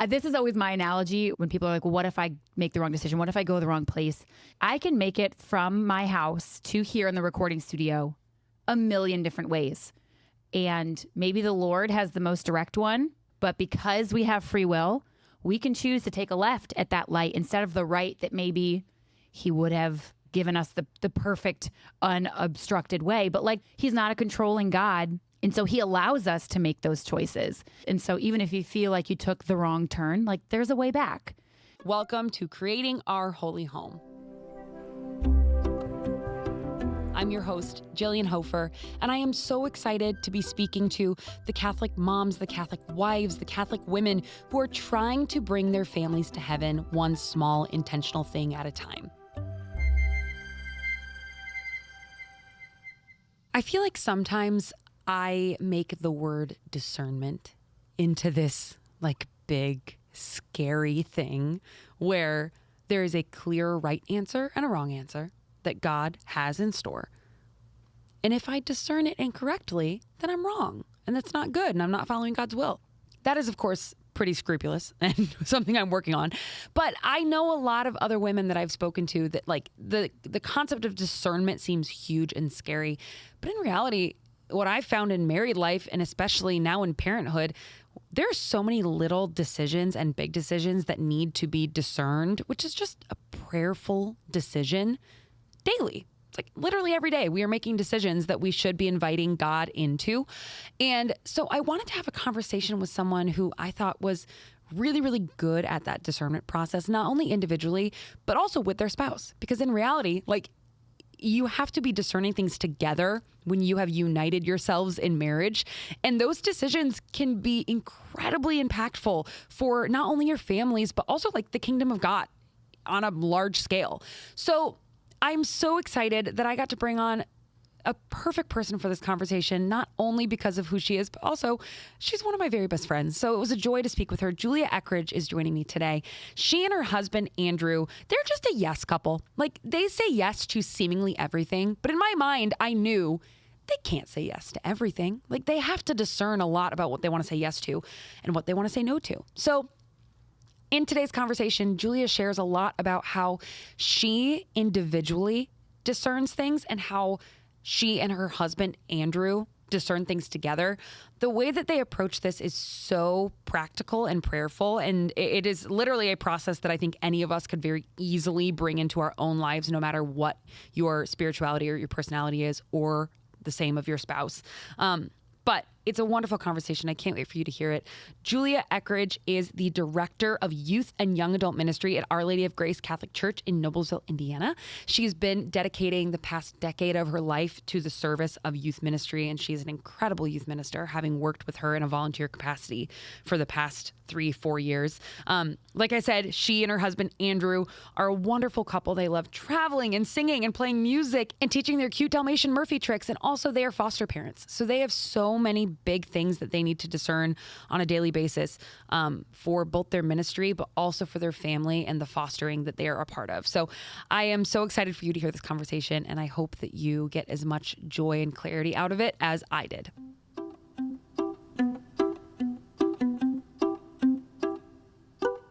This is always my analogy when people are like, well, what if I make the wrong decision? What if I go the wrong place? I can make it from my house to here in the recording studio a million different ways. And maybe the Lord has the most direct one, but because we have free will, we can choose to take a left at that light instead of the right that maybe he would have given us the perfect unobstructed way. But like, he's not a controlling God. And so he allows us to make those choices. And so even if you feel like you took the wrong turn, like there's a way back. Welcome to Creating Our Holy Home. I'm your host, Jillian Hofer, and I am so excited to be speaking to the Catholic moms, the Catholic wives, the Catholic women who are trying to bring their families to heaven one small intentional thing at a time. I feel like sometimes I make the word discernment into this like big, scary thing where there is a clear right answer and a wrong answer that God has in store. And if I discern it incorrectly, then I'm wrong. And that's not good. And I'm not following God's will. That is, of course, pretty scrupulous and something I'm working on. But I know a lot of other women that I've spoken to that like the concept of discernment seems huge and scary. But in reality, what I've found in married life, and especially now in parenthood, there are so many little decisions and big decisions that need to be discerned, which is just a prayerful decision daily. It's like literally every day we are making decisions that we should be inviting God into. And so I wanted to have a conversation with someone who I thought was really, really good at that discernment process, not only individually, but also with their spouse. Because in reality, like, you have to be discerning things together when you have united yourselves in marriage. And those decisions can be incredibly impactful for not only your families, but also like the kingdom of God on a large scale. So I'm so excited that I got to bring on a perfect person for this conversation, not only because of who she is, but also she's one of my very best friends. So it was a joy to speak with her. Julia Eckrich is joining me today. She and her husband, Andrew, they're just a yes couple. Like, they say yes to seemingly everything. But in my mind, I knew they can't say yes to everything. Like, they have to discern a lot about what they want to say yes to and what they want to say no to. So in today's conversation, Julia shares a lot about how she individually discerns things and how she and her husband, Andrew, discern things together. The way that they approach this is so practical and prayerful. And it is literally a process that I think any of us could very easily bring into our own lives, no matter what your spirituality or your personality is, or the same of your spouse. But it's a wonderful conversation. I can't wait for you to hear it. Julia Eckrich is the Director of Youth and Young Adult Ministry at Our Lady of Grace Catholic Church in Noblesville, Indiana. She's been dedicating the past decade of her life to the service of youth ministry, and she's an incredible youth minister, having worked with her in a volunteer capacity for the past 3-4 years. Like I said, she and her husband, Andrew, are a wonderful couple. They love traveling and singing and playing music and teaching their cute Dalmatian Murphy tricks, and also they are foster parents. So they have so many big things that they need to discern on a daily basis for both their ministry, but also for their family and the fostering that they are a part of. So I am so excited for you to hear this conversation, and I hope that you get as much joy and clarity out of it as I did.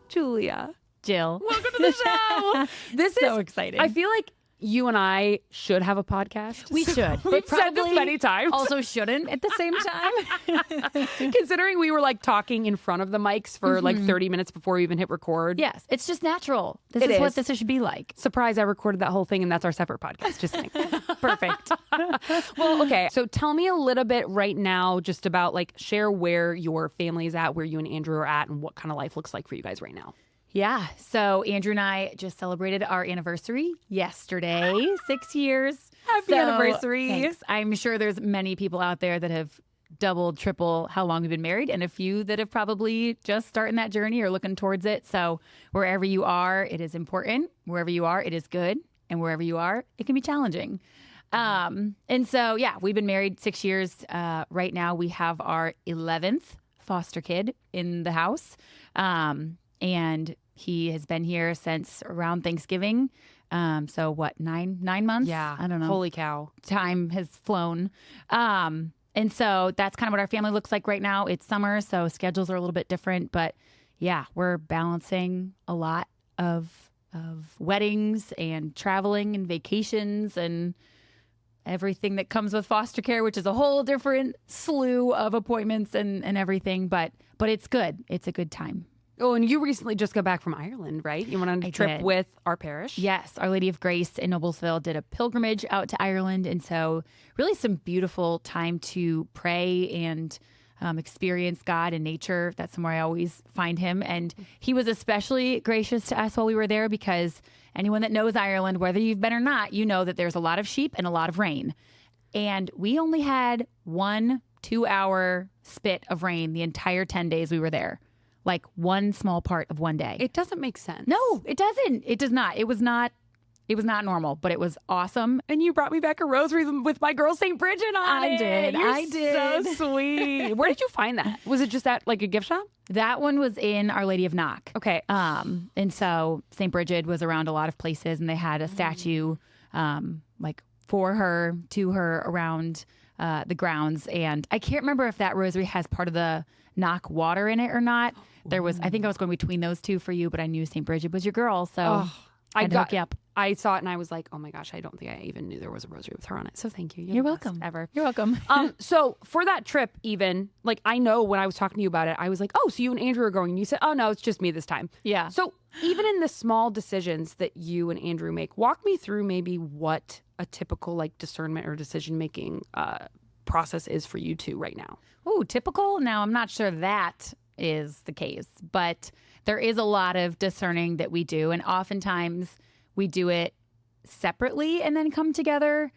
Julia. Jill. Welcome to the show. This So is exciting. I feel like you and I should have a podcast. We should. We've said this many times. Also shouldn't at the same time. Considering we were like talking in front of the mics for like 30 minutes before we even hit record. Yes, it's just natural. This It is what is. this should be like. Surprise, I recorded that whole thing and that's our separate podcast. Just saying. Perfect. Well, okay. So tell me a little bit right now just about like share where your family is at, where you and Andrew are at, and what kind of life looks like for you guys right now. Yeah. So Andrew and I just celebrated our anniversary yesterday, 6 years. Happy anniversary. Thanks. I'm sure there's many people out there that have doubled, triple how long we've been married, and a few that have probably just starting that journey or looking towards it. So wherever you are, it is important. Wherever you are, it is good. And wherever you are, it can be challenging. And so, yeah, we've been married 6 years. Right now, we have our 11th foster kid in the house. And he has been here since around Thanksgiving. So what, nine months? Yeah. I don't know. Holy cow. Time has flown. And so that's kind of what our family looks like right now. It's summer, so schedules are a little bit different. But yeah, we're balancing a lot of weddings and traveling and vacations and everything that comes with foster care, which is a whole different slew of appointments and everything. But it's good. It's a good time. Oh, and you recently just got back from Ireland, right? You went on a trip with our parish. Yes, Our Lady of Grace in Noblesville did a pilgrimage out to Ireland. And so really some beautiful time to pray and experience God and nature. That's somewhere I always find him. And he was especially gracious to us while we were there because anyone that knows Ireland, whether you've been or not, you know that there's a lot of sheep and a lot of rain. And we only had 1 2-hour spit of rain the entire 10 days we were there. Like one small part of one day. It doesn't make sense. No, it doesn't. It does not. It was not normal, but it was awesome. And you brought me back a rosary with my girl St. Bridget on it. I did. So sweet. Where did you find that? Was it just at like a gift shop? That one was in Our Lady of Knock. Okay. And so St. Bridget was around a lot of places, and they had a statue like for her, to her around the grounds. And I can't remember if that rosary has part of the Knock water in it or not. There was, I think I was going between those two for you, but I knew St. Bridget was your girl, so I hook you up. I saw it and I was like, oh my gosh, I don't think I even knew there was a rosary with her on it. So thank you. You're welcome. Ever. You're welcome. So for that trip, even like I know when I was talking to you about it, I was like, oh, so you and Andrew are going, and you said, oh no, it's just me this time. Yeah. So even in the small decisions that you and Andrew make, walk me through maybe what a typical like discernment or decision making process is for you two right now. Ooh, typical? Now I'm not sure that is the case, but there is a lot of discerning that we do, and oftentimes we do it separately and then come together.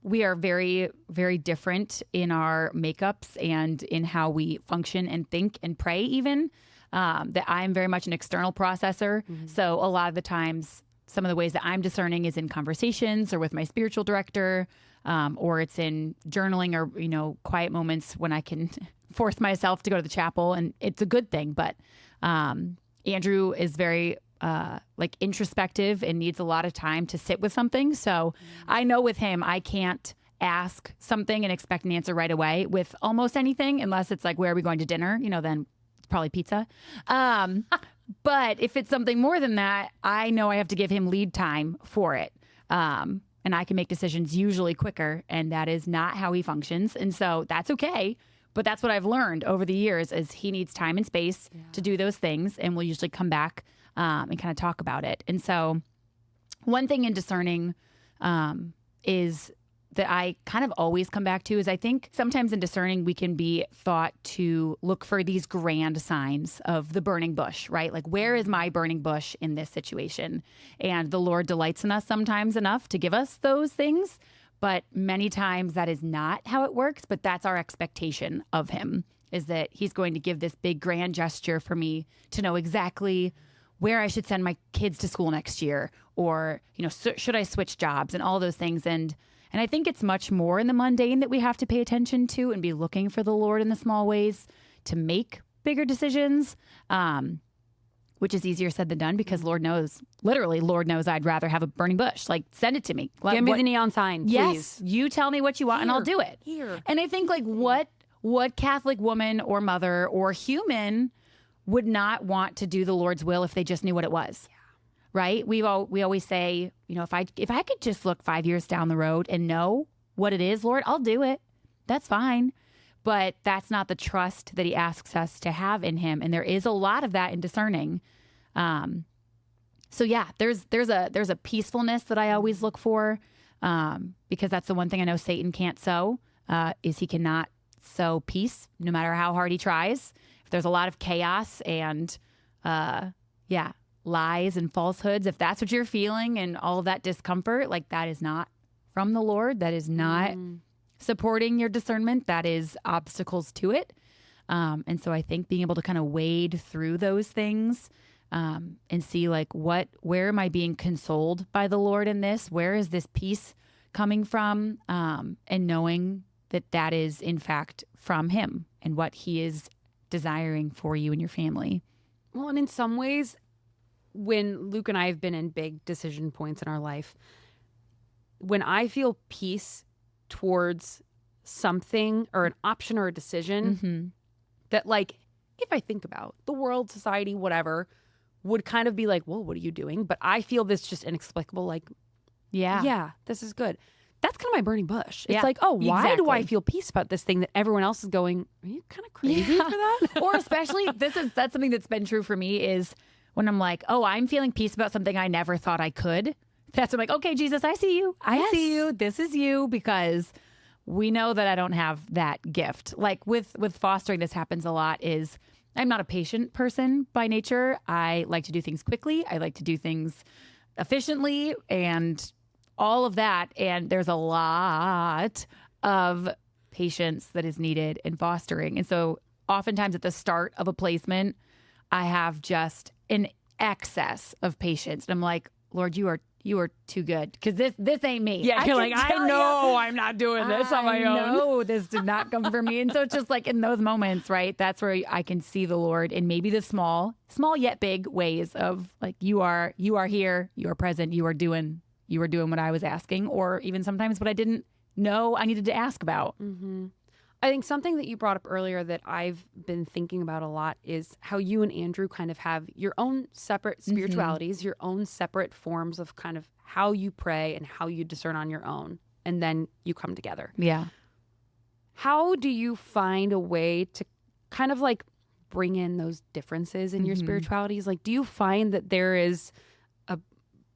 We are very, very different in our makeups and in how we function and think and pray even. That I'm very much an external processor. So a lot of the times, some of the ways that I'm discerning is in conversations or with my spiritual director, or it's in journaling or, quiet moments when I can force myself to go to the chapel, and it's a good thing. But Andrew is very introspective and needs a lot of time to sit with something. So I know with him, I can't ask something and expect an answer right away with almost anything, unless it's like, where are we going to dinner? Then it's probably pizza. But if it's something more than that, I know I have to give him lead time for it. And I can make decisions usually quicker, and that is not how he functions. And so that's okay. But that's what I've learned over the years is he needs time and space to do those things, and we'll usually come back and kind of talk about it. And so one thing in discerning is that I kind of always come back to is I think sometimes in discerning we can be thought to look for these grand signs of the burning bush, right? Like, where is my burning bush in this situation? And the Lord delights in us sometimes enough to give us those things. But many times that is not how it works, but that's our expectation of him, is that he's going to give this big grand gesture for me to know exactly where I should send my kids to school next year, or, should I switch jobs and all those things. And I think it's much more in the mundane that we have to pay attention to and be looking for the Lord in the small ways to make bigger decisions, which is easier said than done because Lord knows I'd rather have a burning bush. Like, send it to me. Give me the neon sign, please. Yes, you tell me what you want and I'll do it. Here. And I think what Catholic woman or mother or human would not want to do the Lord's will if they just knew what it was. Yeah. Right? We always say, if I could just look 5 years down the road and know what it is, Lord, I'll do it. That's fine. But that's not the trust that he asks us to have in him. And there is a lot of that in discerning. So yeah, there's a peacefulness that I always look for, because that's the one thing I know Satan can't sow, is he cannot sow peace no matter how hard he tries. If there's a lot of chaos and, lies and falsehoods, if that's what you're feeling and all of that discomfort, like, that is not from the Lord. That is not supporting your discernment. That is obstacles to it. And so I think being able to kind of wade through those things and see like where am I being consoled by the Lord in this? Where is this peace coming from? And knowing that is in fact from him and what he is desiring for you and your family. Well, and in some ways, when Luke and I have been in big decision points in our life, when I feel peace towards something or an option or a decision that like if I think about the world, society, whatever, would kind of be like, well, what are you doing? But I feel this just inexplicable, like, yeah, this is good. That's kind of my burning bush. It's like, oh, why do I feel peace about this thing that everyone else is going, are you kind of crazy for that? Or especially, that's something that's been true for me is when I'm like, oh, I'm feeling peace about something I never thought I could. That's when I'm like, okay, Jesus, I see you. I see you. This is you, because we know that I don't have that gift. Like with fostering, this happens a lot is I'm not a patient person by nature. I like to do things quickly. I like to do things efficiently and all of that. And there's a lot of patience that is needed in fostering. And so oftentimes at the start of a placement, I have just an excess of patience. And I'm like, Lord, you are too good, because this ain't me. Yeah, you're like, I know I'm not doing this on my own. No, this did not come from me. And so it's just like in those moments, right? That's where I can see the Lord in maybe the small yet big ways of like, you are here, you are present, you are doing what I was asking, or even sometimes what I didn't know I needed to ask about. Mm-hmm. I think something that you brought up earlier that I've been thinking about a lot is how you and Andrew kind of have your own separate spiritualities, your own separate forms of kind of how you pray and how you discern on your own. And then you come together. Yeah. How do you find a way to kind of like bring in those differences in your spiritualities? Like, do you find that there is a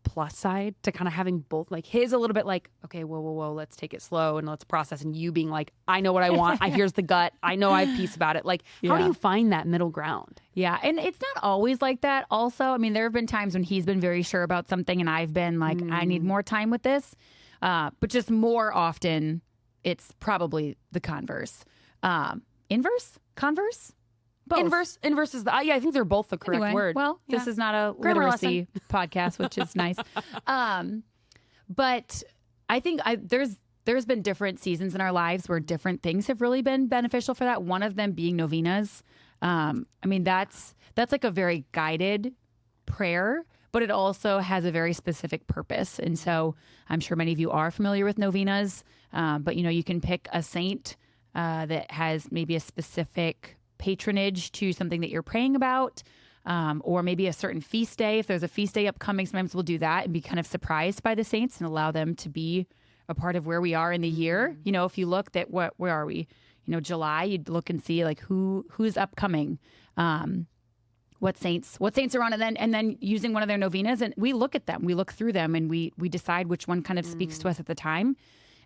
plus side to kind of having both, like his a little bit like, okay, whoa, let's take it slow and let's process, and you being like, I know what I want. Here's the gut. I know I have peace about it. Like, how do you find that middle ground? Yeah. And it's not always like that also. I mean, there have been times when he's been very sure about something and I've been like, I need more time with this. But just more often, it's probably the converse. Inverse? Converse? Both. Inverse is I think they're both the correct word. Well, this is not a Grammar literacy podcast, which is nice. But I think there's been different seasons in our lives where different things have really been beneficial for that. One of them being novenas. I mean, that's like a very guided prayer, but it also has a very specific purpose. And so I'm sure many of you are familiar with novenas, but you can pick a saint that has maybe a specific patronage to something that you're praying about, or maybe a certain feast day. If there's a feast day upcoming, sometimes we'll do that and be kind of surprised by the saints and allow them to be a part of where we are in the year. If you looked at where are we? July, you'd look and see like who's upcoming, what saints are on, and then using one of their novenas, and we look at them, we look through them, and we decide which one kind of speaks to us at the time.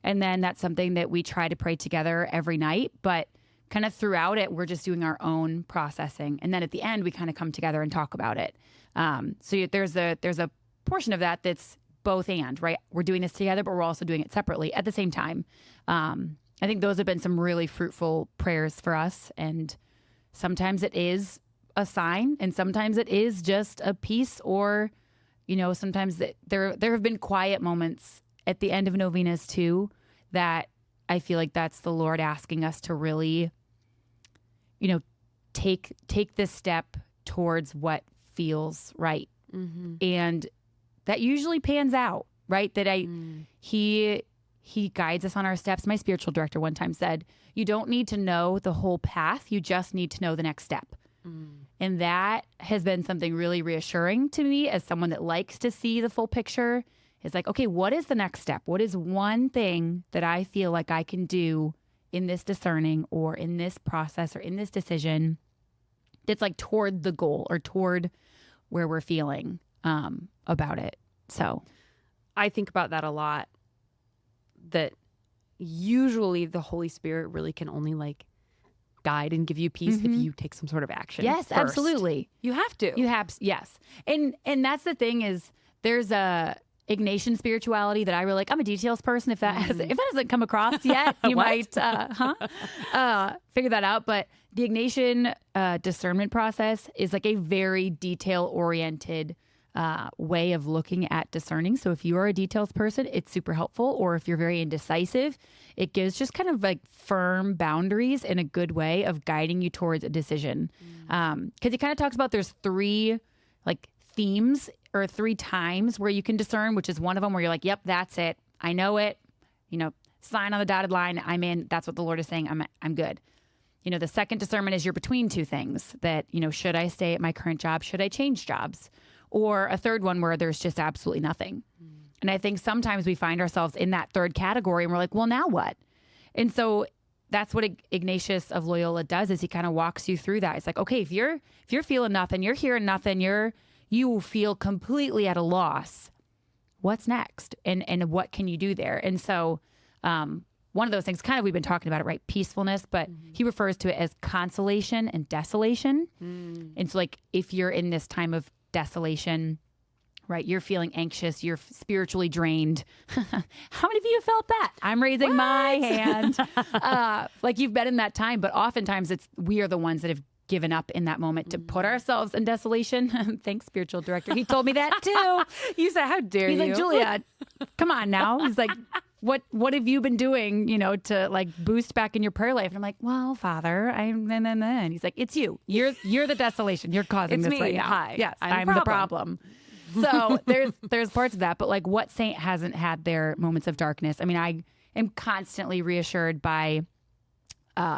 And then that's something that we try to pray together every night, but kind of throughout it, we're just doing our own processing. And then at the end, we kind of come together and talk about it. So there's a portion of that that's both and, right? We're doing this together, but we're also doing it separately at the same time. I think those have been some really fruitful prayers for us. And sometimes it is a sign, and sometimes it is just a piece, or, sometimes there have been quiet moments at the end of novenas too, that I feel like that's the Lord asking us to really, take this step towards what feels right. And that usually pans out, right? That he guides us on our steps. My spiritual director one time said, you don't need to know the whole path. You just need to know the next step. And that has been something really reassuring to me as someone that likes to see the full picture. It's like, okay, what is the next step? What is one thing that I feel like I can do in this discerning or in this process or in this decision that's like toward the goal or toward where we're feeling about it? So I think about that a lot, that usually the Holy Spirit really can only like guide and give you peace if you take some sort of action. Yes, first. Absolutely. You have to. Yes. And that's the thing is there's a Ignatian spirituality that I really like. I'm a details person. If that hasn't come across yet, you might figure that out. But the Ignatian discernment process is like a very detail oriented way of looking at discerning. So if you are a details person, it's super helpful. Or if you're very indecisive, it gives just kind of like firm boundaries in a good way of guiding you towards a decision. Because it kind of talks about there's three like themes or three times where you can discern, which is one of them where you're like, yep, that's it. I know it. Sign on the dotted line. I'm in. That's what the Lord is saying. I'm good. The second discernment is you're between two things that, should I stay at my current job? Should I change jobs? Or a third one where there's just absolutely nothing. And I think sometimes we find ourselves in that third category and we're like, well, now what? And so that's what Ignatius of Loyola does, is he kind of walks you through that. It's like, okay, if you're feeling nothing, you're hearing nothing, you feel completely at a loss. What's next? And what can you do there? And so, one of those things, kind of, we've been talking about it, right? Peacefulness, but he refers to it as consolation and desolation. And so, like, if you're in this time of desolation, right, you're feeling anxious, you're spiritually drained. How many of you have felt that? I'm raising my hand. Like, you've been in that time, but oftentimes we are the ones that have given up in that moment to put ourselves in desolation. Thanks, spiritual director. He told me that too. You said, how dare you? He's like, Julia, come on now. He's like, what have you been doing, to like boost back in your prayer life? And I'm like, well, Father, and he's like, it's you. You're the desolation. You're causing this me. right now. Hi. Yes, I'm the problem. So there's parts of that, but like, what saint hasn't had their moments of darkness? I mean, I am constantly reassured by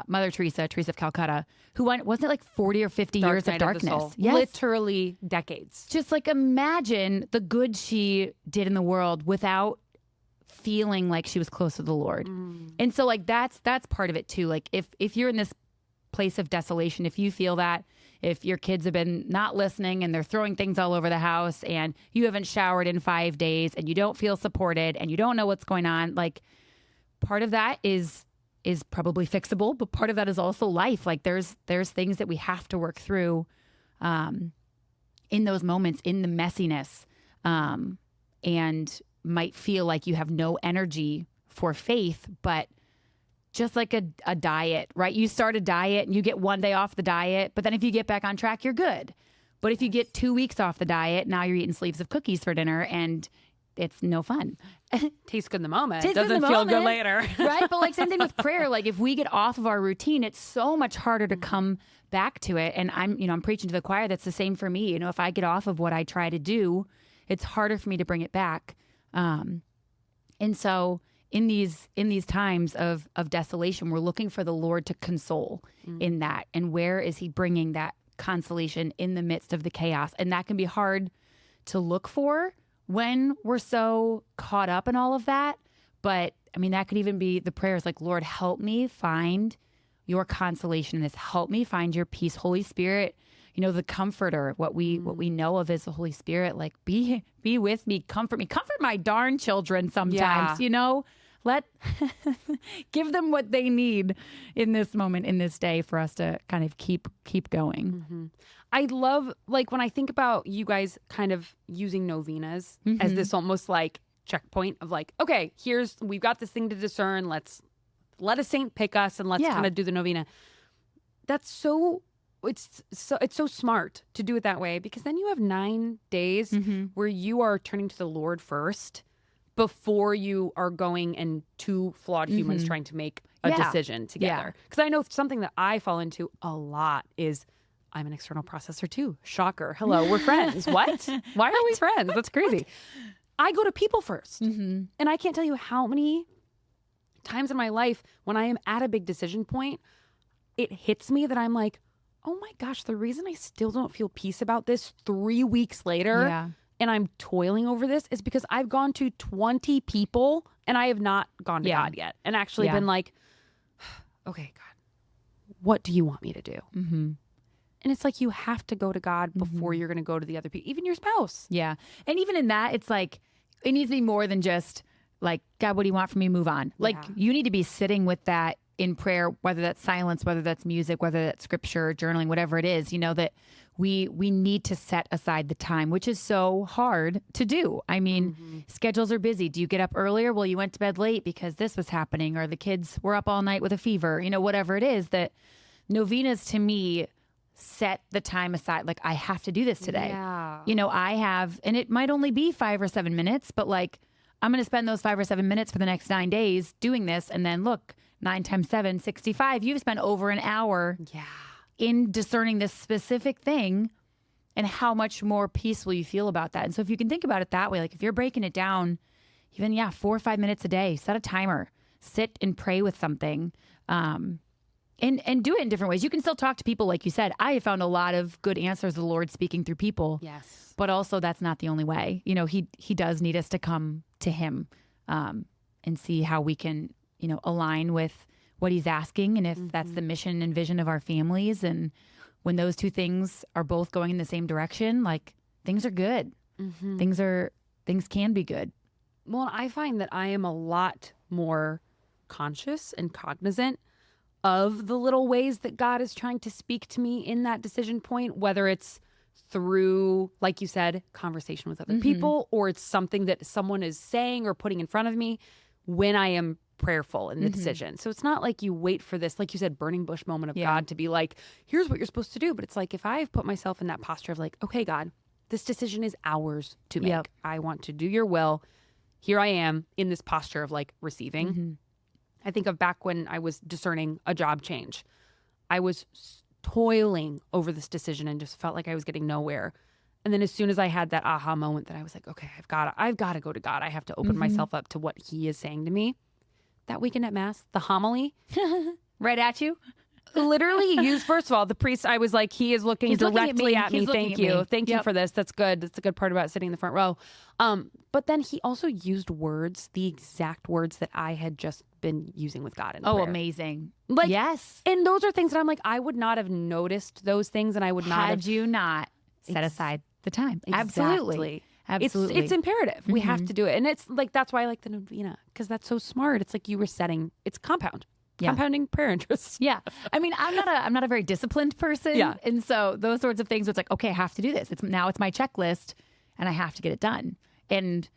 Mother Teresa of Calcutta, who wasn't it like 40 or 50 years of darkness? Yes. Literally decades. Just like, imagine the good she did in the world without feeling like she was close to the Lord. And so, like, that's part of it too. Like, if you're in this place of desolation, if you feel that, if your kids have been not listening and they're throwing things all over the house and you haven't showered in 5 days and you don't feel supported and you don't know what's going on, like, part of that is probably fixable, but part of that is also life. Like, there's things that we have to work through in those moments, in the messiness, and might feel like you have no energy for faith. But just like a diet, right? You start a diet and you get 1 day off the diet, but then if you get back on track, you're good. But if you get 2 weeks off the diet, now you're eating sleeves of cookies for dinner and it's no fun. Tastes good in the moment. Doesn't feel good later. Right? But like, same thing with prayer. Like, if we get off of our routine, it's so much harder to come back to it. And I'm preaching to the choir. That's the same for me. If I get off of what I try to do, it's harder for me to bring it back. And so in these times of desolation, we're looking for the Lord to console in that. And where is he bringing that consolation in the midst of the chaos? And that can be hard to look for when we're so caught up in all of that. But I mean, that could even be the prayers like, Lord, help me find your consolation in this. Help me find your peace. Holy Spirit, the comforter, what we know of is the Holy Spirit. Like, be with me, comfort my darn children sometimes, let give them what they need in this moment, in this day, for us to kind of keep going. I love, like, when I think about you guys kind of using novenas as this almost like checkpoint of like, okay, we've got this thing to discern. Let's let a saint pick us and let's kind of do the novena. That's it's so smart to do it that way, because then you have 9 days where you are turning to the Lord first before you are going and two flawed humans trying to make a decision together. Because I know something that I fall into a lot is, I'm an external processor too. Shocker. Hello, we're friends. What? Why are we friends? That's crazy. I go to people first. And I can't tell you how many times in my life when I am at a big decision point, it hits me that I'm like, oh my gosh, the reason I still don't feel peace about this 3 weeks later and I'm toiling over this is because I've gone to 20 people and I have not gone to God yet and actually been like, okay, God, what do you want me to do? And it's like, you have to go to God before you're going to go to the other people, even your spouse. Yeah. And even in that, it's like, it needs to be more than just like, God, what do you want from me? Move on. Like, you need to be sitting with that in prayer, whether that's silence, whether that's music, whether that's scripture, journaling, whatever it is, that we need to set aside the time, which is so hard to do. I mean, schedules are busy. Do you get up earlier? Well, you went to bed late because this was happening, or the kids were up all night with a fever, whatever it is. That novenas, to me, set the time aside. Like, I have to do this today. I have, and it might only be 5 or 7 minutes, but like, I'm going to spend those 5 or 7 minutes for the next 9 days doing this. And then look, 9 times 7, 65. You've spent over an hour in discerning this specific thing, and how much more peaceful you feel about that. And so if you can think about it that way, like if you're breaking it down, even 4 or 5 minutes a day, set a timer, sit and pray with something. And do it in different ways. You can still talk to people, like you said. I have found a lot of good answers of the Lord speaking through people. Yes. But also that's not the only way. You know, he does need us to come to him and see how we can, you know, align with what he's asking and if that's the mission and vision of our families. And when those two things are both going in the same direction, like things are good. Things can be good. Well, I find that I am a lot more conscious and cognizant of the little ways that God is trying to speak to me in that decision point, whether it's through, like you said, conversation with other people, or it's something that someone is saying or putting in front of me when I am prayerful in the decision. So it's not like you wait for this, like you said, burning bush moment of God to be like, here's what you're supposed to do. But it's like, if I've put myself in that posture of like, okay, God, this decision is ours to make. I want to do your will. Here I am in this posture of like receiving. I think of back when I was discerning a job change. I was toiling over this decision and just felt like I was getting nowhere. And then as soon as I had that aha moment that I was like, okay, I've got to go to God. I have to open myself up to what he is saying to me. That weekend at Mass, the homily, right at you. Literally, he used, first of all, the priest, I was like, he is looking directly at me. Thank you. Thank you for this. That's good. That's a good part about sitting in the front row. But then he also used words, the exact words that I had just been using with God in prayer. Amazing. Like, yes. And those are things that I'm like, I would not have noticed those things, and I would not had you not set aside the time. Absolutely. It's imperative. We have to do it. And it's like, that's why I like the novena, because that's so smart. It's like you were setting, it's compounding prayer interests. Yeah. I mean, I'm not a very disciplined person. Yeah. And so those sorts of things, it's like, okay, I have to do this. It's my checklist and I have to get it done. And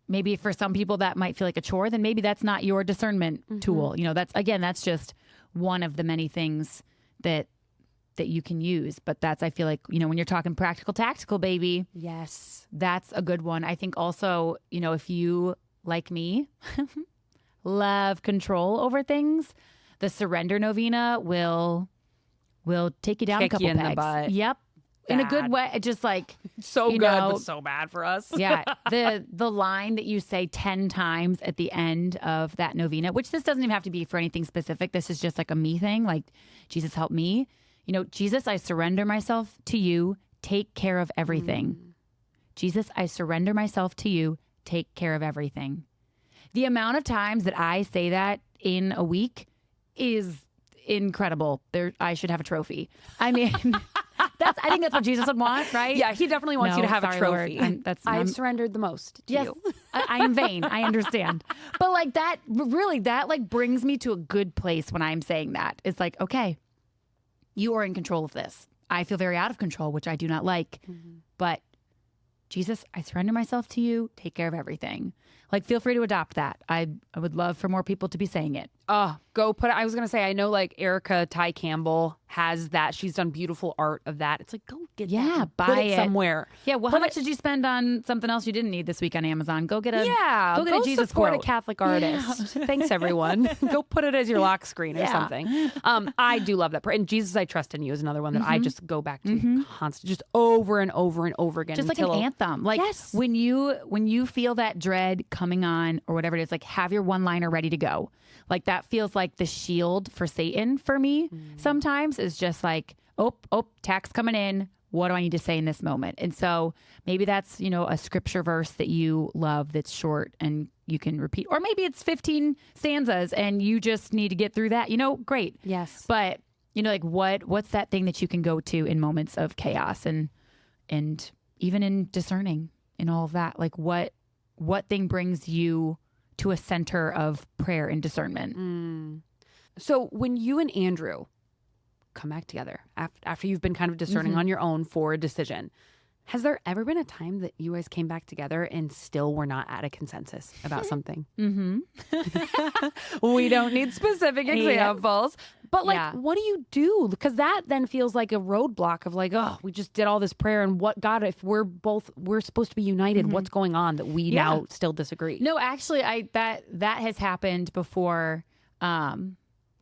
maybe for some people that might feel like a chore, then maybe that's not your discernment tool. You know, that's just one of the many things that you can use. But I feel like, you know, when you're talking practical, tactical, baby. Yes. That's a good one. I think also, you know, if you, like me, love control over things, the surrender novena will take you down a couple pegs. In the butt. Yep. Bad. In a good way. Just like so good, but so bad for us. Yeah. The line that you say 10 times at the end of that novena, which this doesn't even have to be for anything specific. This is just like a me thing. Like, Jesus, help me. You know, Jesus, I surrender myself to you. Take care of everything. Jesus, I surrender myself to you. Take care of everything. The amount of times that I say that in a week is incredible. I should have a trophy. I mean, I think that's what Jesus would want, right? Yeah, he definitely wants you to have a trophy. I've surrendered the most to you. I am vain. I understand. But like that like brings me to a good place when I'm saying that. It's like, okay, you are in control of this. I feel very out of control, which I do not like. But Jesus, I surrender myself to you. Take care of everything. Like, feel free to adopt that. I would love for more people to be saying it. Go put it. I was going to say, I know like Erica Ty Campbell has that. She's done beautiful art of that. It's like, go get that. Buy put it somewhere. Yeah. Well, how much did you spend on something else you didn't need this week on Amazon? Go get a a Jesus support quote. A Catholic artist. Yeah. Thanks, everyone. Go put it as your lock screen or something. I do love that prayer. And Jesus, I Trust in You is another one that I just go back to constantly, just over and over and over again. Just like an anthem. Like when you feel that dread coming on or whatever it is, like have your one-liner ready to go. Like that feels like the shield for Satan for me sometimes is just like, oh, tax coming in. What do I need to say in this moment? And so maybe that's, you know, a scripture verse that you love that's short and you can repeat. Or maybe it's 15 stanzas and you just need to get through that. You know, great. Yes. But, you know, like what's that thing that you can go to in moments of chaos and even in discerning and all of that? Like what thing brings you to a center of prayer and discernment? So when you and Andrew come back together after you've been kind of discerning on your own for a decision, has there ever been a time that you guys came back together and still were not at a consensus about something? We don't need specific examples. But like, what do you do? Because that then feels like a roadblock of like, oh, we just did all this prayer and what, God, if we're supposed to be united, what's going on that we now still disagree? No, actually, that has happened before.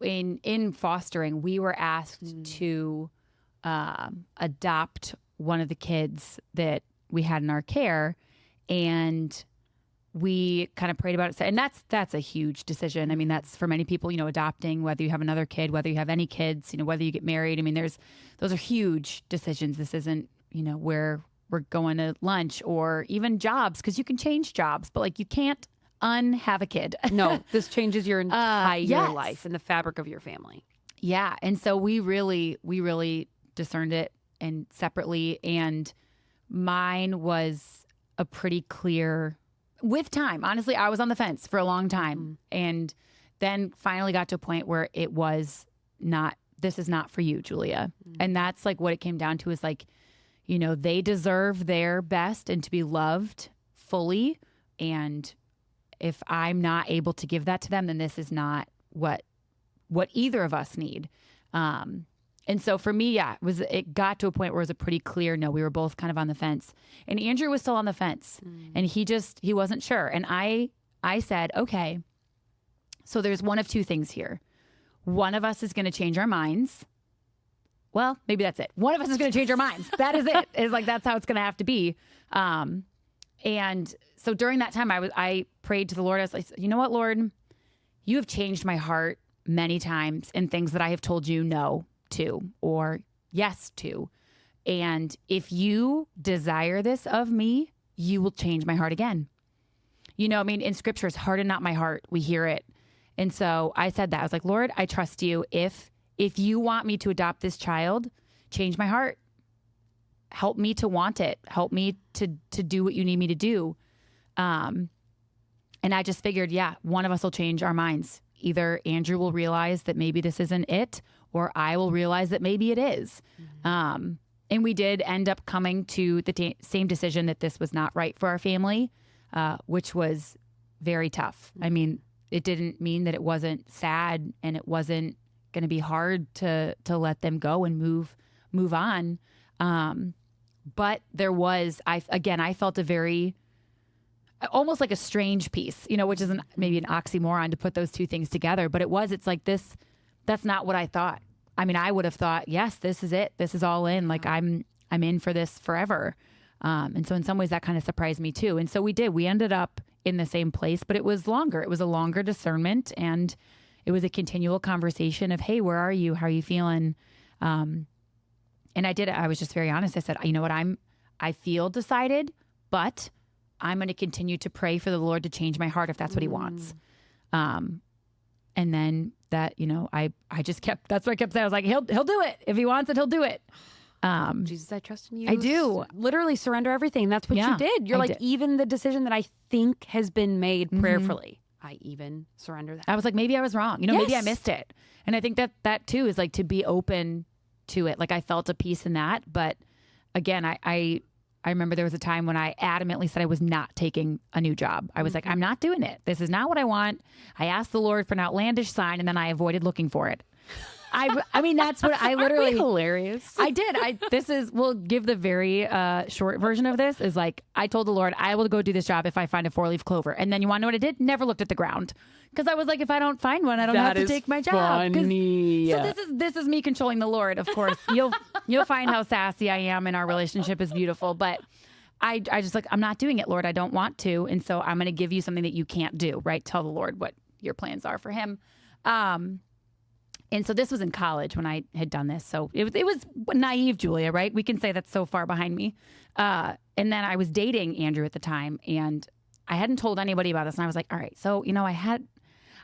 In fostering, we were asked to adopt one of the kids that we had in our care, and we kind of prayed about it. And that's a huge decision. I mean, that's for many people, adopting, whether you have another kid, whether you have any kids, whether you get married. I mean, those are huge decisions. This isn't, where we're going to lunch or even jobs, because you can change jobs, but like you can't have a kid. No, this changes your entire yes. life and the fabric of your family. Yeah. And so we really discerned it and separately. And mine was a pretty clear with time. Honestly, I was on the fence for a long time and then finally got to a point where it was not, this is not for you, Julia. And that's like what it came down to is like, they deserve their best and to be loved fully. And if I'm not able to give that to them, then this is not what either of us need. And so for me, yeah, it got to a point where it was a pretty clear no. We were both kind of on the fence. And Andrew was still on the fence. And he wasn't sure. And I said, okay, so there's one of two things here. One of us is going to change our minds. Well, maybe that's it. One of us is going to change our minds. That is it. It's like, that's how it's going to have to be. And so during that time, I prayed to the Lord. I was like, you know what, Lord, you have changed my heart many times in things that I have told you no to or yes to. And if you desire this of me, you will change my heart again. I mean, in scripture, it's harden not my heart. We hear it. And so I said that. I was like, Lord, I trust you. If you want me to adopt this child, change my heart. Help me to want it. Help me to do what you need me to do. And I just figured, yeah, one of us will change our minds. Either Andrew will realize that maybe this isn't it, or I will realize that maybe it is. And we did end up coming to the same decision that this was not right for our family, which was very tough. I mean, it didn't mean that it wasn't sad and it wasn't going to be hard to let them go and move on. But there was, I felt a very, almost like a strange piece, which is maybe an oxymoron to put those two things together. But it's like this, that's not what I thought. I mean, I would have thought, yes, this is it. This is all in. Like I'm in for this forever. And so in some ways that kind of surprised me too. And so we ended up in the same place, but it was longer. It was a longer discernment, and it was a continual conversation of, hey, where are you? How are you feeling? And I did it. I was just very honest. I said, you know what? I feel decided, but I'm going to continue to pray for the Lord to change my heart if that's what he wants. And then that, I just that's what I kept saying. I was like, he'll do it. If he wants it, he'll do it. Jesus, I trust in you. I do. Literally surrender everything. That's what you did. You're like, even the decision that I think has been made prayerfully, I even surrender that. I was like, maybe I was wrong. Maybe I missed it. And I think that too is like to be open to it. Like I felt a peace in that. But again, I remember there was a time when I adamantly said I was not taking a new job. I was like, I'm not doing it. This is not what I want. I asked the Lord for an outlandish sign, and then I avoided looking for it. I mean, that's what I literally... Aren't we hilarious? I did. We'll give the very short version of this is like, I told the Lord, I will go do this job if I find a 4-leaf clover. And then you want to know what I did? Never looked at the ground. Because I was like, if I don't find one, I don't have to take my job. Funny. So this is me controlling the Lord, of course. You'll find how sassy I am, and our relationship is beautiful. But I just like, I'm not doing it, Lord. I don't want to. And so I'm going to give you something that you can't do, right? Tell the Lord what your plans are for him. And so this was in college when I had done this. So it was naive, Julia, right? We can say that's so far behind me. And then I was dating Andrew at the time, and I hadn't told anybody about this. And I was like, all right, so,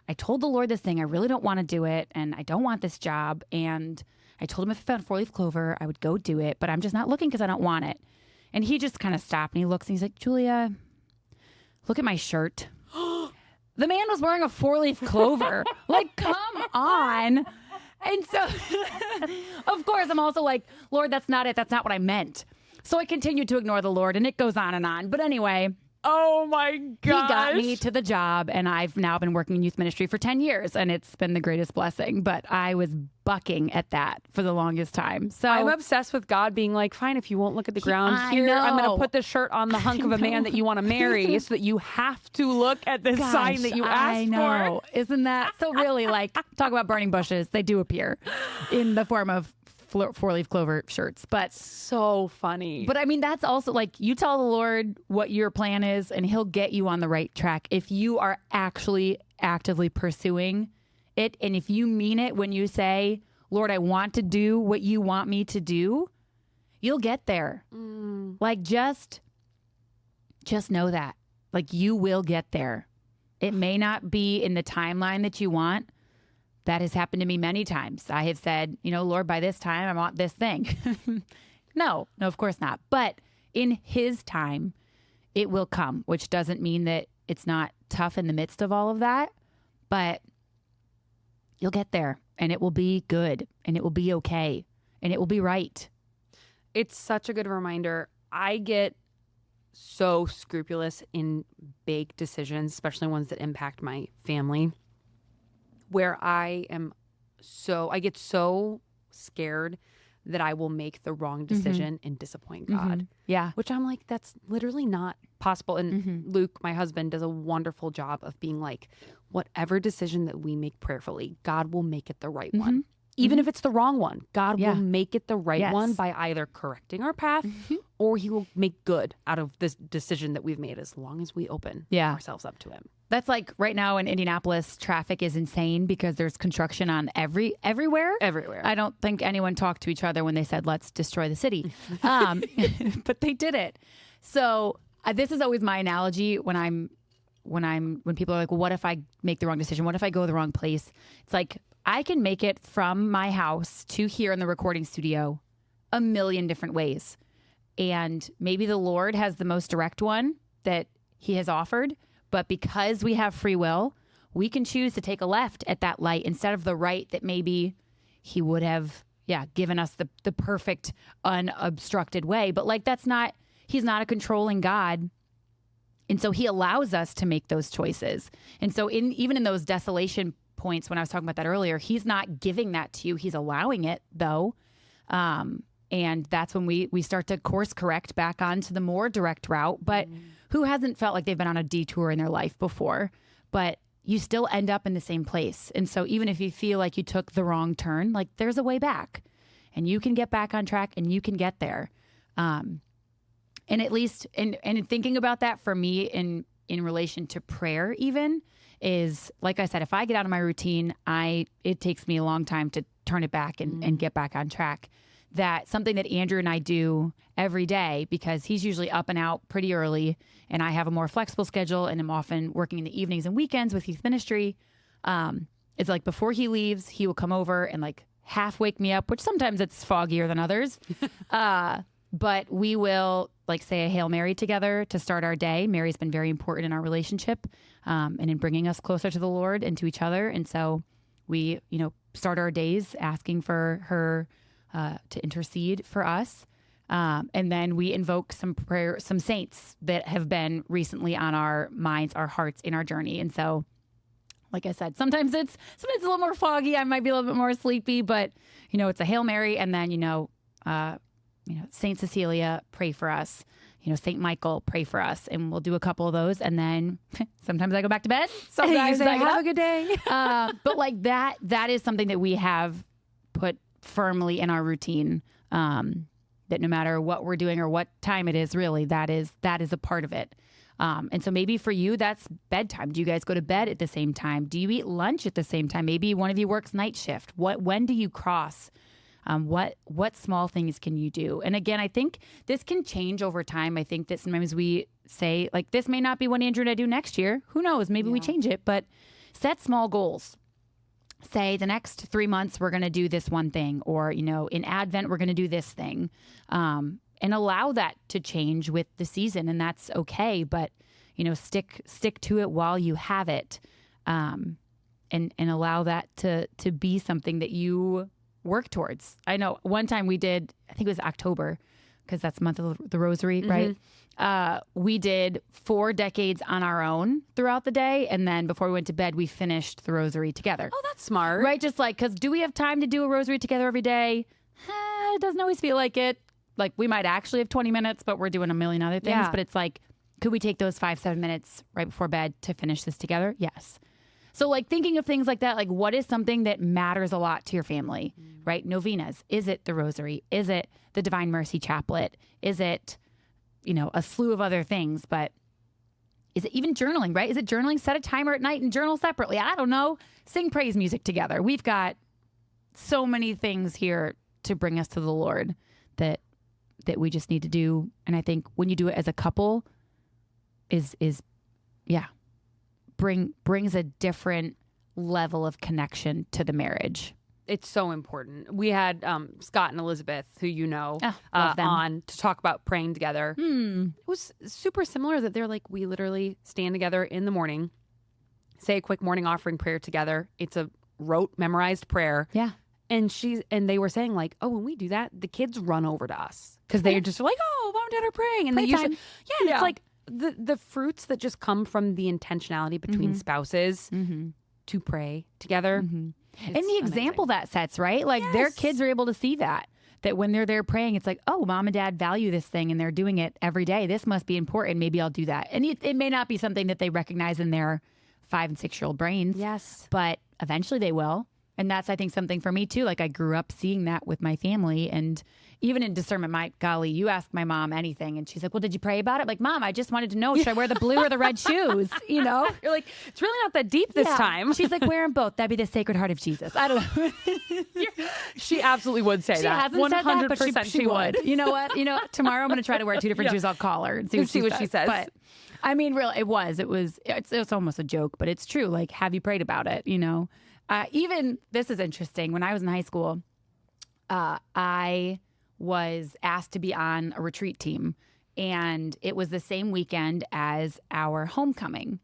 I told the Lord this thing. I really don't want to do it, and I don't want this job. And I told him if I found 4-leaf clover, I would go do it, but I'm just not looking because I don't want it. And he just kind of stopped, and he looks, and he's like, Julia, look at my shirt. The man was wearing a 4-leaf clover. Like, come on. And so, of course, I'm also like, Lord, that's not it. That's not what I meant. So I continued to ignore the Lord, and it goes on and on. But anyway, oh my gosh, he got me to the job, and I've now been working in youth ministry for 10 years, and it's been the greatest blessing. But I was bucking at that for the longest time. So I'm obsessed with God being like, fine, if you won't look at the ground here, I'm going to put the shirt on the hunk of a man that you want to marry so that you have to look at this sign that you asked for. Isn't that so? Really, like, talk about burning bushes. They do appear in the form of 4-leaf clover shirts. But So funny. But I mean, that's also like you tell the Lord what your plan is and he'll get you on the right track if you are actually actively pursuing it. And if you mean it when you say, Lord, I want to do what you want me to do, you'll get there. Like just know that. Like you will get there. It may not be in the timeline that you want. That has happened to me many times. I have said, Lord, by this time, I want this thing. No, of course not. But in his time, it will come, which doesn't mean that it's not tough in the midst of all of that. But you'll get there and it will be good and it will be okay and it will be right. It's such a good reminder. I get so scrupulous in big decisions, especially ones that impact my family, where I get so scared that I will make the wrong decision and disappoint God. Yeah. Which I'm like, that's literally not possible. And Luke, my husband, does a wonderful job of being like, whatever decision that we make prayerfully, God will make it the right one. Even if it's the wrong one, God will make it the right one by either correcting our path or he will make good out of this decision that we've made as long as we open ourselves up to him. That's like right now in Indianapolis, traffic is insane because there's construction on everywhere. Everywhere. I don't think anyone talked to each other when they said, let's destroy the city. But they did it. So this is always my analogy when people are like, well, what if I make the wrong decision? What if I go the wrong place? It's like, I can make it from my house to here in the recording studio a million different ways. And maybe the Lord has the most direct one that he has offered. But because we have free will, we can choose to take a left at that light instead of the right that maybe he would have, given us the perfect unobstructed way. But like, he's not a controlling God. And so he allows us to make those choices. And so even in those desolation points, when I was talking about that earlier, he's not giving that to you. He's allowing it though. And that's when we start to course correct back onto the more direct route. But who hasn't felt like they've been on a detour in their life before? But you still end up in the same place. And so even if you feel like you took the wrong turn, like there's a way back and you can get back on track and you can get there. And at least, and thinking about that for me in relation to prayer even is, like I said, if I get out of my routine, it takes me a long time to turn it back and get back on track. That's something that Andrew and I do every day because he's usually up and out pretty early and I have a more flexible schedule and I'm often working in the evenings and weekends with youth ministry. It's like before he leaves, he will come over and like half wake me up, which sometimes it's foggier than others. But we will like say a Hail Mary together to start our day. Mary's been very important in our relationship and in bringing us closer to the Lord and to each other. And so we, start our days asking for her to intercede for us. And then we invoke some saints that have been recently on our minds, our hearts in our journey. And so, like I said, sometimes it's a little more foggy. I might be a little bit more sleepy, but it's a Hail Mary. And then, Saint Cecilia, pray for us. Saint Michael, pray for us. And we'll do a couple of those. And then sometimes I go back to bed. Sometimes I have a good day. But like that is something that we have put firmly in our routine, that no matter what we're doing or what time it is, really, that is a part of it. And so maybe for you, that's bedtime. Do you guys go to bed at the same time? Do you eat lunch at the same time? Maybe one of you works night shift. When do you cross? What small things can you do? And again, I think this can change over time. I think that sometimes we say, like, this may not be what Andrew and I do next year. Who knows? Maybe we change it, but set small goals. Say the next 3 months, we're going to do this one thing, or, in Advent, we're going to do this thing, and allow that to change with the season. And that's okay. But, stick to it while you have it. And allow that to be something that you work towards. I know one time we did, I think it was October, because that's the month of the rosary, right? We did 4 decades on our own throughout the day. And then before we went to bed, we finished the rosary together. Oh, that's smart. Right? Just like, because do we have time to do a rosary together every day? It doesn't always feel like it. Like we might actually have 20 minutes, but we're doing a million other things. But it's like, could we take those 5-7 minutes right before bed to finish this together? Yes. So like thinking of things like that, like what is something that matters a lot to your family, right? Novenas. Is it the rosary? Is it the Divine Mercy Chaplet? Is it, a slew of other things? But is it even journaling, right? Is it journaling? Set a timer at night and journal separately. I don't know. Sing praise music together. We've got so many things here to bring us to the Lord that we just need to do. And I think when you do it as a couple brings a different level of connection to the marriage. It's so important. We had Scott and Elizabeth, who on to talk about praying together. It was super similar that they're like, we literally stand together in the morning, say a quick morning offering prayer together. It's a rote, memorized prayer. Yeah. And they were saying like, oh, when we do that, the kids run over to us because they're just like, oh, mom and dad are praying. And they usually, and it's like the fruits that just come from the intentionality between spouses to pray together. And the example that sets, right? Like their kids are able to see that when they're there praying, it's like, oh, mom and dad value this thing and they're doing it every day. This must be important. Maybe I'll do that. And it may not be something that they recognize in their 5 and 6 year old brains. Yes. But eventually they will. And that's, I think, something for me too. Like I grew up seeing that with my family. And even in discernment, golly, you ask my mom anything and she's like, well, did you pray about it? Like, Mom, I just wanted to know, should I wear the blue or the red shoes? You're like, it's really not that deep this time. She's like, wear them both. That'd be the Sacred Heart of Jesus. I don't know. She absolutely would say that. She hasn't said that, but she would. You know what? Tomorrow I'm going to try to wear 2 different shoes. I'll call her and see what she says. But I mean, really, it's almost a joke, but it's true. Like, have you prayed about it? Even this is interesting. When I was in high school, I was asked to be on a retreat team, and it was the same weekend as our homecoming.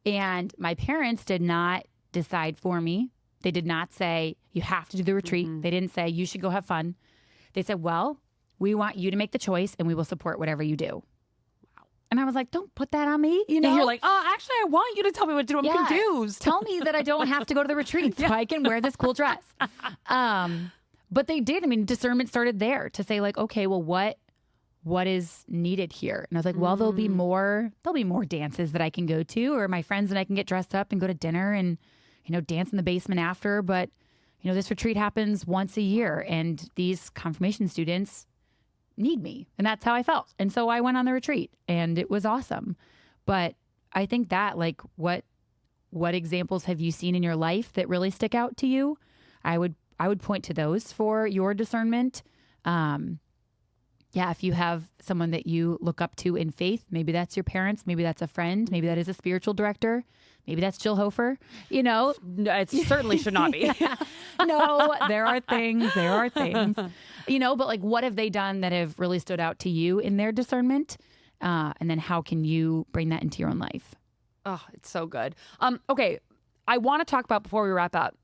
And my parents did not decide for me. They did not say, you have to do the retreat. They didn't say, you should go have fun. They said, well, we want you to make the choice and we will support whatever you do. And I was like, don't put that on me. And you're like, oh, actually, I want you to tell me what to do. I'm confused. Tell me that I don't have to go to the retreat so I can wear this cool dress. But they did. I mean, discernment started there to say like, okay, well, what is needed here? And I was like, well, there'll be more dances that I can go to, or my friends and I can get dressed up and go to dinner and, dance in the basement after. But, this retreat happens once a year and these confirmation students need me. And that's how I felt. And so I went on the retreat and it was awesome. But I think that like what examples have you seen in your life that really stick out to you? I would point to those for your discernment. If you have someone that you look up to in faith, maybe that's your parents, maybe that's a friend, maybe that is a spiritual director, maybe that's Jill Hofer, No, it certainly should not be. No, there are things. But like what have they done that have really stood out to you in their discernment? And then how can you bring that into your own life? Oh, it's so good. Okay, I want to talk about, before we wrap up,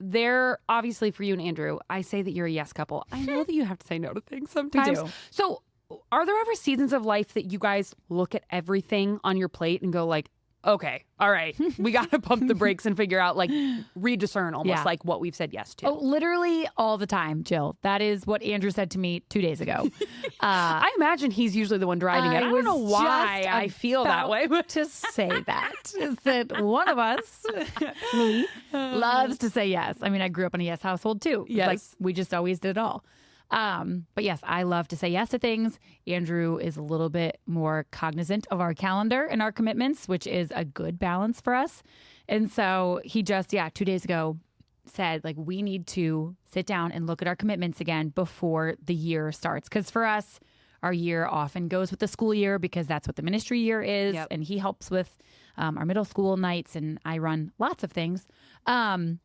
there, obviously for you and Andrew, I say that you're a yes couple. I know that you have to say no to things sometimes. We do. So are there ever seasons of life that you guys look at everything on your plate and go like, okay, all right, we got to pump the brakes and figure out, like, rediscern almost like what we've said yes to? Oh, literally all the time, Jill. That is what Andrew said to me 2 days ago. I imagine he's usually the one driving it. I don't know why I feel that way. But to say that is that one of us, me, loves to say yes. I mean, I grew up in a yes household too. Yes. Like, we just always did it all. But yes, I love to say yes to things. Andrew is a little bit more cognizant of our calendar and our commitments, which is a good balance for us. And so he just, 2 days ago said, like, we need to sit down and look at our commitments again before the year starts. Because for us, our year often goes with the school year because that's what the ministry year is. Yep. And he helps with our middle school nights, and I run lots of things. So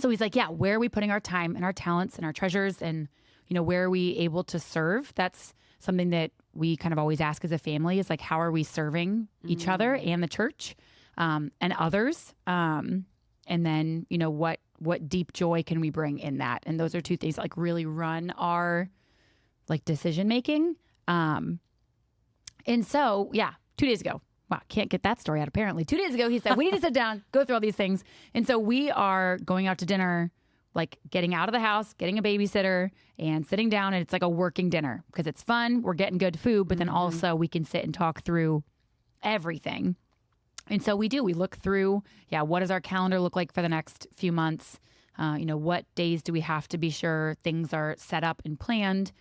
he's like, where are we putting our time and our talents and our treasures, and where are we able to serve? That's something that we kind of always ask as a family, is like, how are we serving each other and the church and others? And then, what deep joy can we bring in that? And those are two things that like really run our like decision making. And so, 2 days ago, wow, can't get that story out apparently. 2 days ago, he said, we need to sit down, go through all these things. And so we are going out to dinner, like getting out of the house, getting a babysitter, and sitting down, and it's like a working dinner because it's fun. We're getting good food, but then also we can sit and talk through everything. And so we look through, what does our calendar look like for the next few months? What days do we have to be sure things are set up and planned?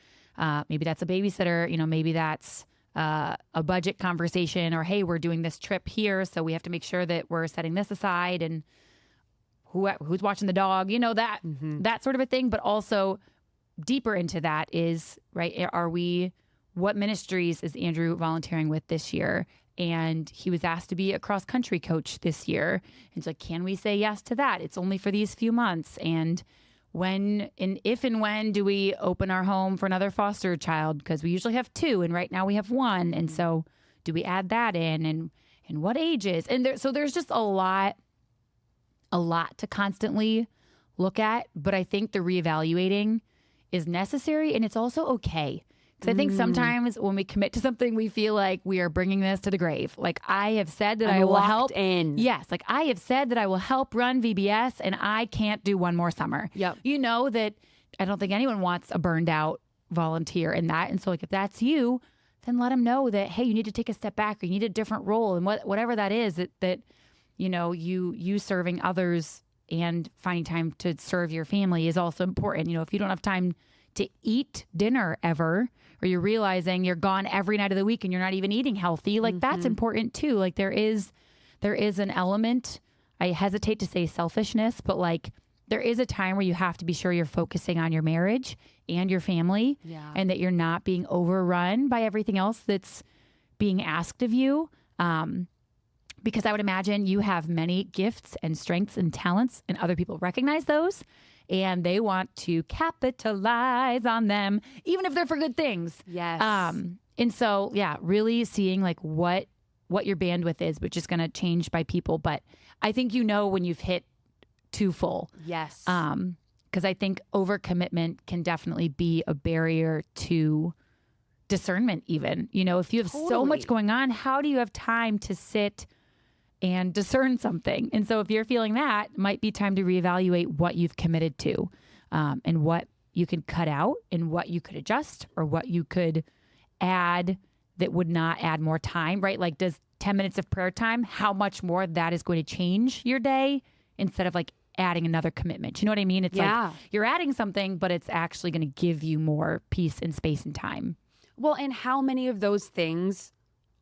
Maybe that's a babysitter, maybe that's a budget conversation, or, hey, we're doing this trip here, so we have to make sure that we're setting this aside, and who's watching the dog, that sort of a thing. But also deeper into that is, right, what ministries is Andrew volunteering with this year? And he was asked to be a cross-country coach this year. And it's like, can we say yes to that? It's only for these few months. And if and when do we open our home for another foster child? Because we usually have 2, and right now we have 1. And so do we add that in? And what ages? And there's just a lot to constantly look at. But I think the reevaluating is necessary, and it's also okay. Because I think sometimes when we commit to something, we feel like we are bringing this to the grave. Like, I have said that I will help. Yes. Like, I have said that I will help run VBS, and I can't do one more summer. Yep. That I don't think anyone wants a burned out volunteer in that. And so, like, if that's you, then let them know that, hey, you need to take a step back, or you need a different role. And whatever that is, that you serving others and finding time to serve your family is also important. If you don't have time to eat dinner ever, or you're realizing you're gone every night of the week and you're not even eating healthy, like, that's important too. Like, there is an element, I hesitate to say selfishness, but like, there is a time where you have to be sure you're focusing on your marriage and your family, and that you're not being overrun by everything else that's being asked of you. Because I would imagine you have many gifts and strengths and talents, and other people recognize those, and they want to capitalize on them, even if they're for good things. Yes. And so, really seeing like what your bandwidth is, which is going to change by people. But I think when you've hit too full. Yes. Because I think overcommitment can definitely be a barrier to discernment even. If you have so much going on, how do you have time to sit and discern something? And so if you're feeling that, it might be time to reevaluate what you've committed to, and what you can cut out, and what you could adjust, or what you could add that would not add more time, right? Like, does 10 minutes of prayer time, how much more that is going to change your day, instead of like adding another commitment? You know what I mean? It's like you're adding something, but it's actually going to give you more peace and space and time. Well, and how many of those things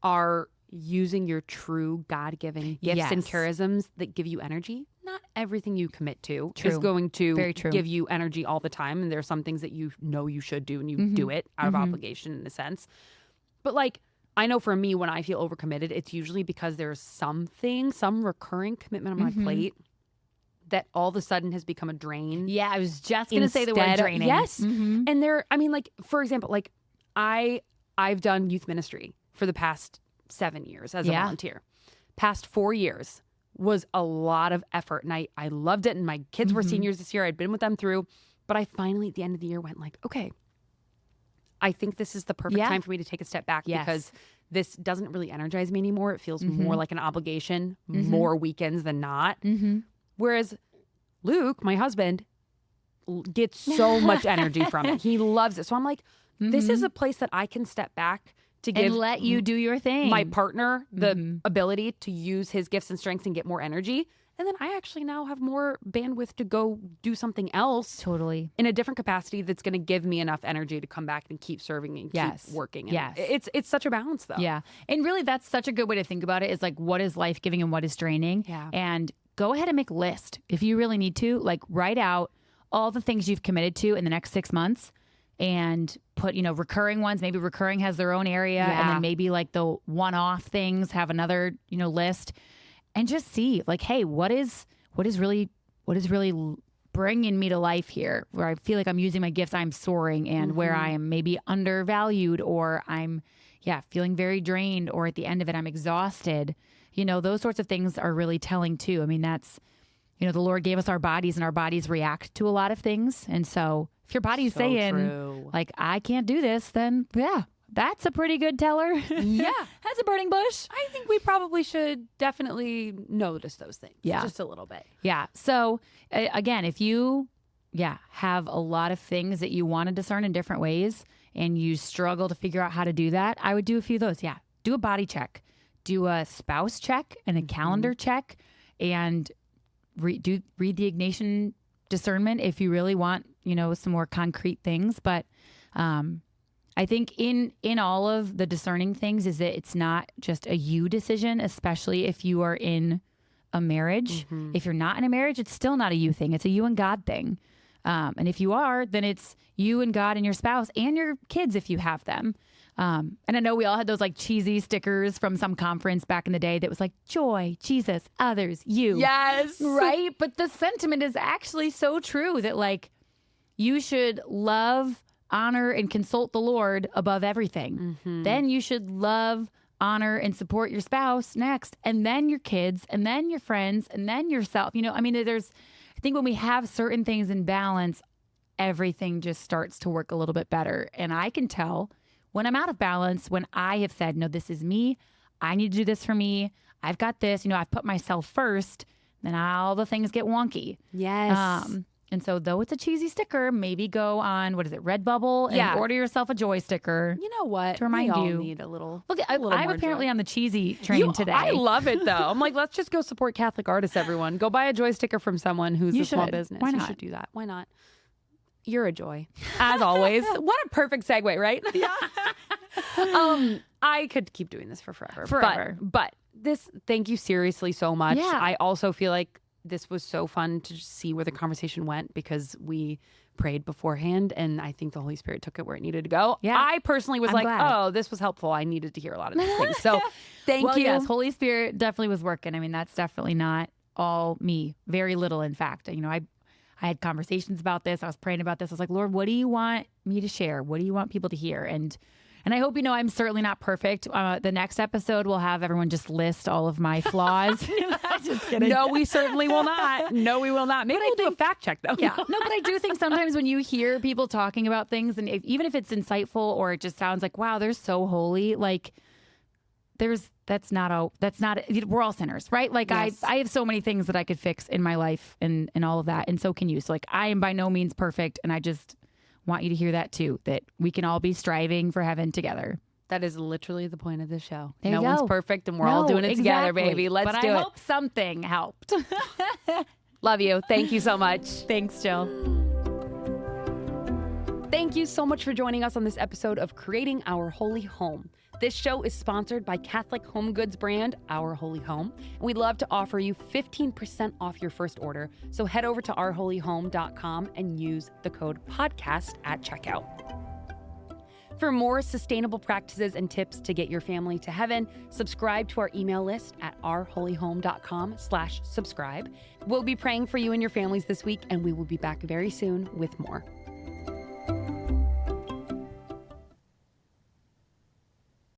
are using your true God-given gifts and charisms that give you energy? Not everything you commit to is going to give you energy all the time. And there are some things that you should do, and you do it out of obligation in a sense. But like, I know for me, when I feel overcommitted, it's usually because there's some recurring commitment on my plate that all of a sudden has become a drain. Yeah, I was just going to say the word draining. Yes. And like, for example, like I've done youth ministry for the past 7 years as a volunteer. Past 4 years was a lot of effort, and I loved it. And my kids were seniors this year. I'd been with them through, but I finally at the end of the year went like, okay, I think this is the perfect time for me to take a step back, because this doesn't really energize me anymore. It feels more like an obligation, more weekends than not. Whereas Luke, my husband, gets so much energy from it. He loves it. So I'm like, this is a place that I can step back to give and let you do your thing. My partner the ability to use his gifts and strengths and get more energy. And then I actually now have more bandwidth to go do something else. Totally. In a different capacity that's going to give me enough energy to come back and keep serving and keep working. And it's such a balance, though. Yeah. And really, that's such a good way to think about it, is like, what is life-giving and what is draining? Yeah. And go ahead and make a list. If you really need to, like, write out all the things you've committed to in the next 6 months, and put, recurring ones. Maybe recurring has their own area, and then maybe like the one-off things have another, list. And just see, like, hey, what is really bringing me to life here, where I feel like I'm using my gifts, I'm soaring, and where I am maybe undervalued, or I'm, feeling very drained, or at the end of it, I'm exhausted. Those sorts of things are really telling too. I mean, that's, the Lord gave us our bodies, and our bodies react to a lot of things. And so if your body's saying, like, I can't do this, then that's a pretty good teller. Yeah. That's a burning bush. I think we probably should definitely notice those things. Yeah. Just a little bit. Yeah. So again, if you, have a lot of things that you want to discern in different ways, and you struggle to figure out how to do that, I would do a few of those. Yeah. Do a body check. do a spouse check and a calendar check and read the Ignatian discernment if you really want, some more concrete things. But I think in all of the discerning things is that it's not just a you decision, especially if you are in a marriage. If you're not in a marriage, it's still not a you thing. It's a you and God thing. And if you are, then it's you and God and your spouse and your kids if you have them. And I know we all had those like cheesy stickers from some conference back in the day that was like joy, Jesus, others, you. Yes. Right? But the sentiment is actually so true that like you should love, honor, and consult the Lord above everything. Then you should love, honor, and support your spouse next, and then your kids, and then your friends, and then yourself. I think when we have certain things in balance, everything just starts to work a little bit better. And I can tell when I'm out of balance, when I have said, no, this is me. I need to do this for me. I've got this. I've put myself first. Then all the things get wonky. Yes. And so though it's a cheesy sticker, maybe go on, Redbubble and order yourself a joy sticker. You know what? To remind we all you. need a little. Look, a little I'm more apparently joy. on the cheesy train today. I love it though. I'm like, let's just go support Catholic artists, everyone. Go buy a joy sticker from someone who's a small business. Why not? You should do that. Why not? You're a joy, as always. What a perfect segue, right? I could keep doing this for forever. But this, thank you seriously so much. Yeah. I also feel like this was so fun to just see where the conversation went because we prayed beforehand and I think the Holy Spirit took it where it needed to go. Yeah. I personally was glad. oh, this was helpful. I needed to hear a lot of these things. So thank you. Yes, Holy Spirit definitely was working. I mean, that's definitely not all me. Very little, in fact. I had conversations about this. I was praying about this. I was like, Lord, what do you want me to share? What do you want people to hear? And I hope I'm certainly not perfect. The next episode will have everyone just list all of my flaws. Just kidding. No, we certainly will not. No, we will not. Maybe we'll do a fact check though. Yeah. No, but I do think sometimes when you hear people talking about things, and even if it's insightful or it just sounds like, wow, they're so holy, like we're all sinners, right? Like Yes. I have so many things that I could fix in my life and all of that. And so can you. So like I am by no means perfect. And I just want you to hear that too, that we can all be striving for heaven together. That is literally the point of this show. There no you one's go. perfect and we're all doing it together, Exactly. baby. Let's but do I it. hope something helped. Love you. Thank you so much. Thanks, Jill. Thank you so much for joining us on this episode of Creating Our Holy Home. This show is sponsored by Catholic home goods brand, Our Holy Home. And we'd love to offer you 15% off your first order. So head over to ourholyhome.com and use the code podcast at checkout. For more sustainable practices and tips to get your family to heaven, subscribe to our email list at ourholyhome.com/subscribe. We'll be praying for you and your families this week, and we will be back very soon with more.